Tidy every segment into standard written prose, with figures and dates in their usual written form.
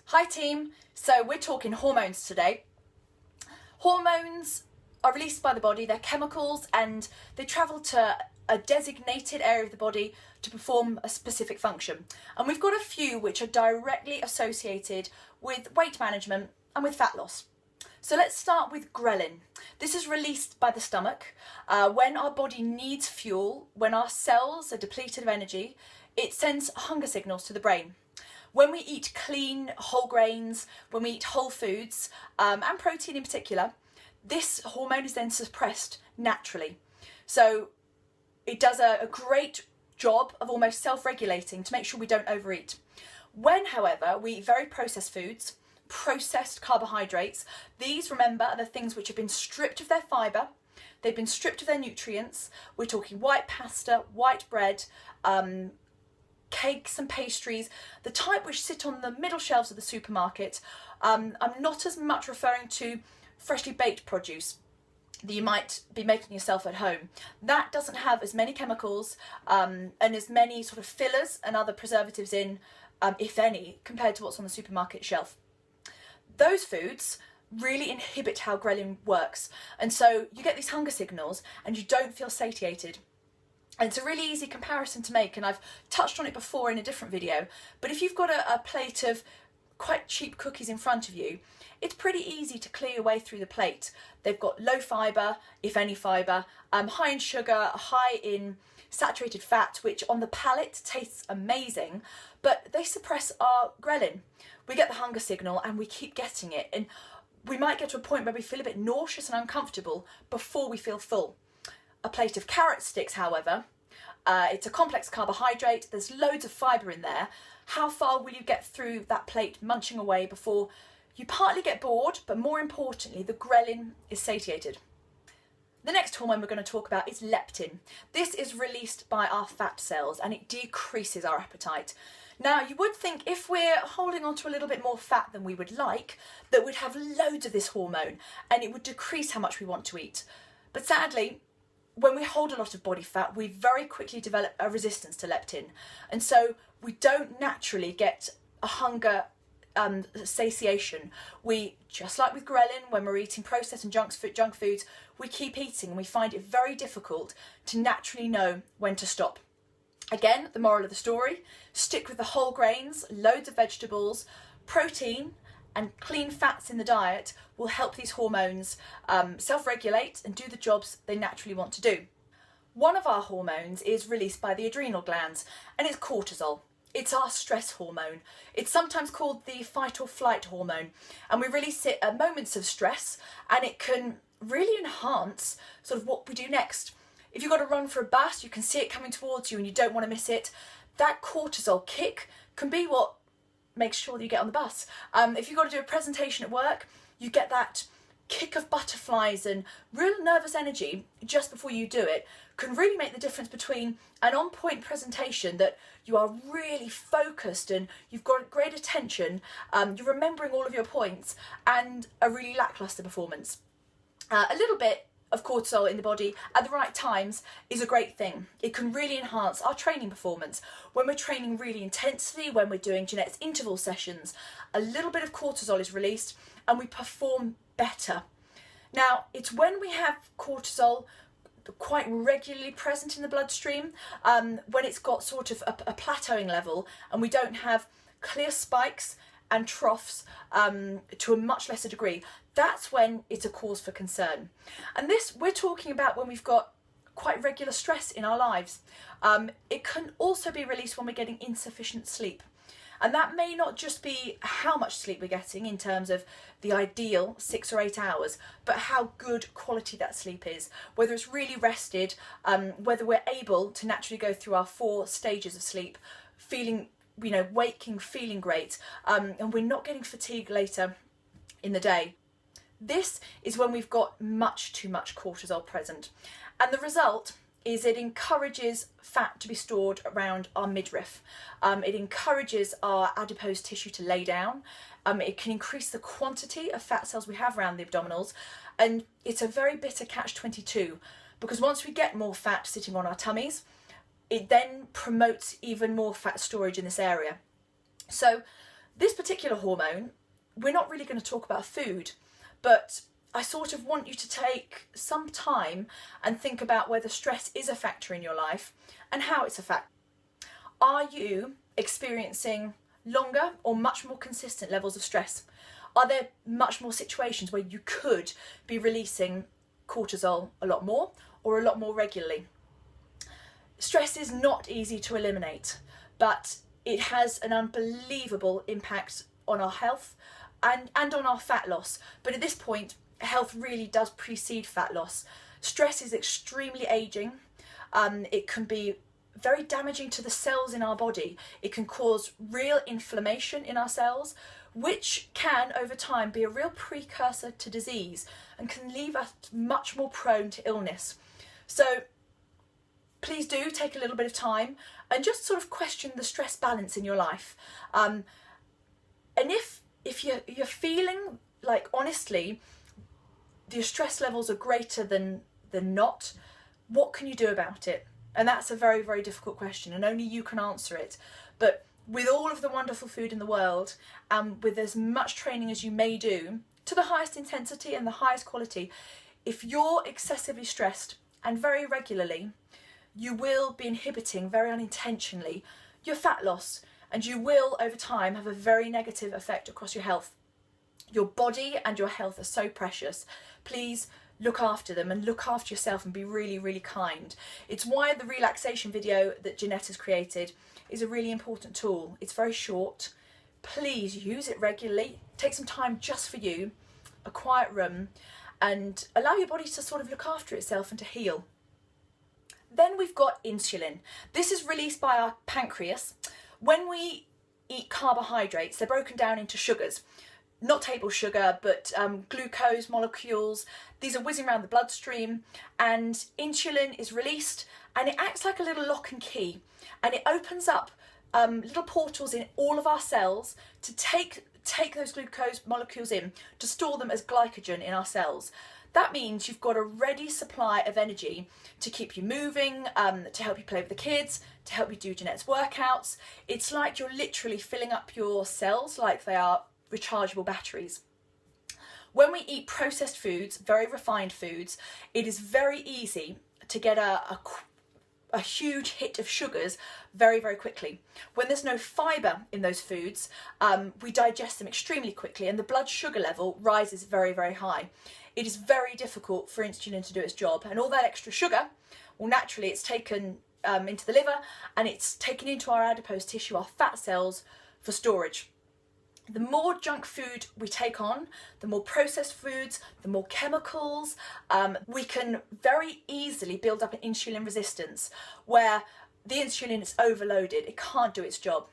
Hi team, so we're talking hormones today. Hormones are released by the body, they're chemicals and they travel to a designated area of the body to perform a specific function. And we've got a few which are directly associated with weight management and with fat loss. So let's start with ghrelin. This is released by the stomach. When our body needs fuel, when our cells are depleted of energy, it sends hunger signals to the brain. When we eat clean, whole grains, when we eat whole foods, and protein in particular, this hormone is then suppressed naturally. So it does a great job of almost self-regulating to make sure we don't overeat. When, however, we eat very processed foods, processed carbohydrates, these, remember, are the things which have been stripped of their fibre, they've been stripped of their nutrients. We're talking white pasta, white bread, cakes and pastries, the type which sit on the middle shelves of the supermarket. I'm not as much referring to freshly baked produce that you might be making yourself at home. That doesn't have as many chemicals and as many sort of fillers and other preservatives in, if any, compared to what's on the supermarket shelf. Those foods really inhibit how ghrelin works, and so you get these hunger signals and you don't feel satiated. And it's a really easy comparison to make, and I've touched on it before in a different video, but if you've got a plate of quite cheap cookies in front of you, it's pretty easy to clear your way through the plate. They've got low fibre, if any fibre, high in sugar, high in saturated fat, which on the palate tastes amazing, but they suppress our ghrelin. We get the hunger signal and we keep getting it, and we might get to a point where we feel a bit nauseous and uncomfortable before we feel full. A plate of carrot sticks, however, it's a complex carbohydrate, there's loads of fibre in there. How far will you get through that plate munching away before you partly get bored, but more importantly, the ghrelin is satiated? The next hormone we're going to talk about is leptin. This is released by our fat cells and it decreases our appetite. Now, you would think if we're holding on to a little bit more fat than we would like, that we'd have loads of this hormone and it would decrease how much we want to eat. But sadly, when we hold a lot of body fat, we very quickly develop a resistance to leptin. And so we don't naturally get a hunger satiation. We, just like with ghrelin, when we're eating processed and junk foods, we keep eating and we find it very difficult to naturally know when to stop. Again, the moral of the story, stick with the whole grains, loads of vegetables, protein, and clean fats in the diet will help these hormones self-regulate and do the jobs they naturally want to do. One of our hormones is released by the adrenal glands, and it's cortisol. It's our stress hormone. It's sometimes called the fight or flight hormone, and we release it at moments of stress, and it can really enhance sort of what we do next. If you've got to run for a bus, you can see it coming towards you and you don't want to miss it. That cortisol kick can be what makes sure that you get on the bus. If you've got to do a presentation at work, you get that kick of butterflies and real nervous energy just before you do it, can really make the difference between an on-point presentation that you are really focused and you've got great attention, you're remembering all of your points, and a really lackluster performance. A little bit of cortisol in the body at the right times is a great thing. It can really enhance our training performance. When we're training really intensely, when we're doing genetics interval sessions, a little bit of cortisol is released and we perform better. Now, it's when we have cortisol quite regularly present in the bloodstream, when it's got sort of a plateauing level and we don't have clear spikes and troughs to a much lesser degree, that's when it's a cause for concern. And this we're talking about when we've got quite regular stress in our lives. It can also be released when we're getting insufficient sleep. And that may not just be how much sleep we're getting in terms of the ideal 6 or 8 hours, but how good quality that sleep is, whether it's really rested, whether we're able to naturally go through our 4 stages of sleep, feeling, waking, feeling great, and we're not getting fatigued later in the day. This is when we've got much too much cortisol present. And the result is it encourages fat to be stored around our midriff. It encourages our adipose tissue to lay down. It can increase the quantity of fat cells we have around the abdominals. And it's a very bitter catch-22, because once we get more fat sitting on our tummies, it then promotes even more fat storage in this area. So This particular hormone, we're not really going to talk about food, but I sort of want you to take some time and think about whether stress is a factor in your life and how it's a factor. Are you experiencing longer or much more consistent levels of stress? Are there much more situations where you could be releasing cortisol a lot more or a lot more regularly? Stress is not easy to eliminate, but it has an unbelievable impact on our health and on our fat loss. But at this point, health really does precede fat loss. Stress is extremely aging. It can be very damaging to the cells in our body. It can cause real inflammation in our cells, which can over time be a real precursor to disease and can leave us much more prone to illness. So please do take a little bit of time and just sort of question the stress balance in your life. And if you're feeling like, honestly, your stress levels are greater than not, what can you do about it? And that's a very, very difficult question, and only you can answer it. But with all of the wonderful food in the world, and with as much training as you may do, to the highest intensity and the highest quality, if you're excessively stressed and very regularly, you will be inhibiting very unintentionally your fat loss, and you will over time have a very negative effect across your health. Your body and your health are so precious. Please look after them and look after yourself and be really, really kind. It's why the relaxation video that Jeanette has created is a really important tool. It's very short. Please use it regularly. Take some time just for you, a quiet room, and allow your body to sort of look after itself and to heal. Then we've got insulin. This is released by our pancreas. When we eat carbohydrates, they're broken down into sugars. Not table sugar, but glucose molecules. These are whizzing around the bloodstream, and insulin is released, and it acts like a little lock and key, and it opens up little portals in all of our cells to take those glucose molecules in, to store them as glycogen in our cells. That means you've got a ready supply of energy to keep you moving, to help you play with the kids, to help you do Jeanette's workouts. It's like you're literally filling up your cells like they are rechargeable batteries. When we eat processed foods, very refined foods, it is very easy to get a huge hit of sugars very, very quickly. When there's no fibre in those foods, we digest them extremely quickly, and the blood sugar level rises very, very high. It is very difficult for insulin to do its job, and all that extra sugar, well, naturally it's taken into the liver, and it's taken into our adipose tissue, our fat cells, for storage. The more junk food we take on, the more processed foods, the more chemicals, we can very easily build up an insulin resistance where the insulin is overloaded, it can't do its job.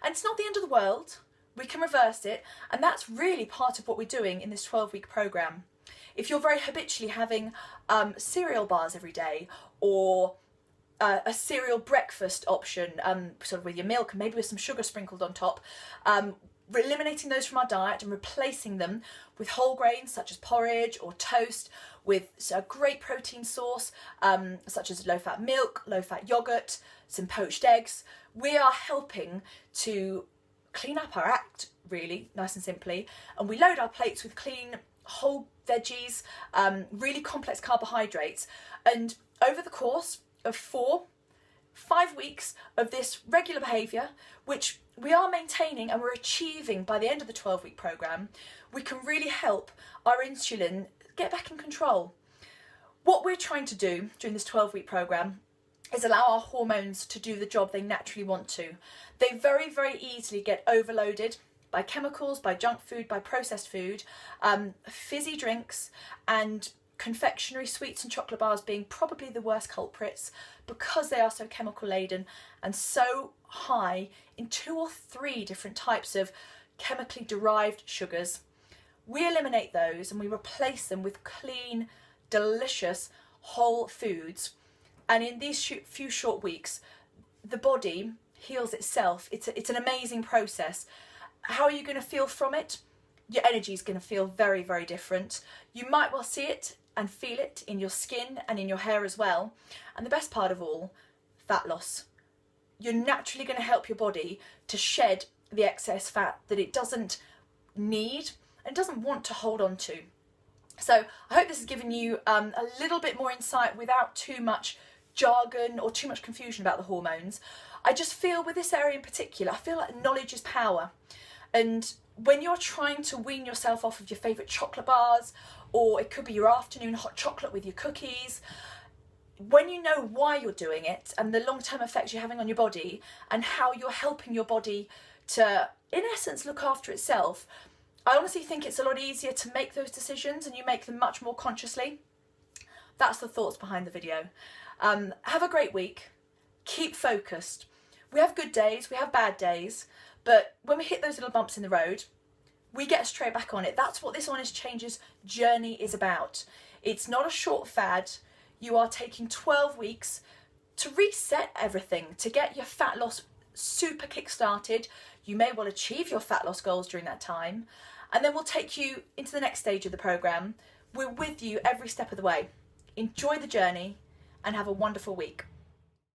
And it's not the end of the world, we can reverse it, and that's really part of what we're doing in this 12-week program. If you're very habitually having cereal bars every day, or a cereal breakfast option, sort of with your milk and maybe with some sugar sprinkled on top, we're eliminating those from our diet and replacing them with whole grains such as porridge or toast, with a great protein source such as low-fat milk, low-fat yogurt, some poached eggs. We are helping to clean up our act, really, nice and simply, and we load our plates with clean whole veggies, really complex carbohydrates, and over the course of 4-5 weeks of this regular behaviour, which we are maintaining and we're achieving by the end of the 12-week programme, we can really help our insulin get back in control. What we're trying to do during this 12-week programme is allow our hormones to do the job they naturally want to. They very, very easily get overloaded by chemicals, by junk food, by processed food, fizzy drinks, and confectionery, sweets and chocolate bars being probably the worst culprits because they are so chemical laden and so high in 2 or 3 different types of chemically derived sugars. We eliminate those and we replace them with clean, delicious, whole foods. And in these few short weeks, the body heals itself. It's an amazing process. How are you going to feel from it? Your energy is going to feel very, very different. You might well see it and feel it in your skin and in your hair as well. And the best part of all, fat loss. You're naturally going to help your body to shed the excess fat that it doesn't need and doesn't want to hold on to. So I hope this has given you a little bit more insight without too much jargon or too much confusion about the hormones. I just feel with this area in particular, I feel like knowledge is power. And when you're trying to wean yourself off of your favourite chocolate bars, or it could be your afternoon hot chocolate with your cookies, when you know why you're doing it and the long-term effects you're having on your body and how you're helping your body to, in essence, look after itself, I honestly think it's a lot easier to make those decisions and you make them much more consciously. That's the thoughts behind the video. Have a great week. Keep focused. We have good days, we have bad days, but when we hit those little bumps in the road, we get straight back on it. That's what this Honest Changes journey is about. It's not a short fad. You are taking 12 weeks to reset everything, to get your fat loss super kick-started. You may well achieve your fat loss goals during that time, and then we'll take you into the next stage of the programme. We're with you every step of the way. Enjoy the journey and have a wonderful week.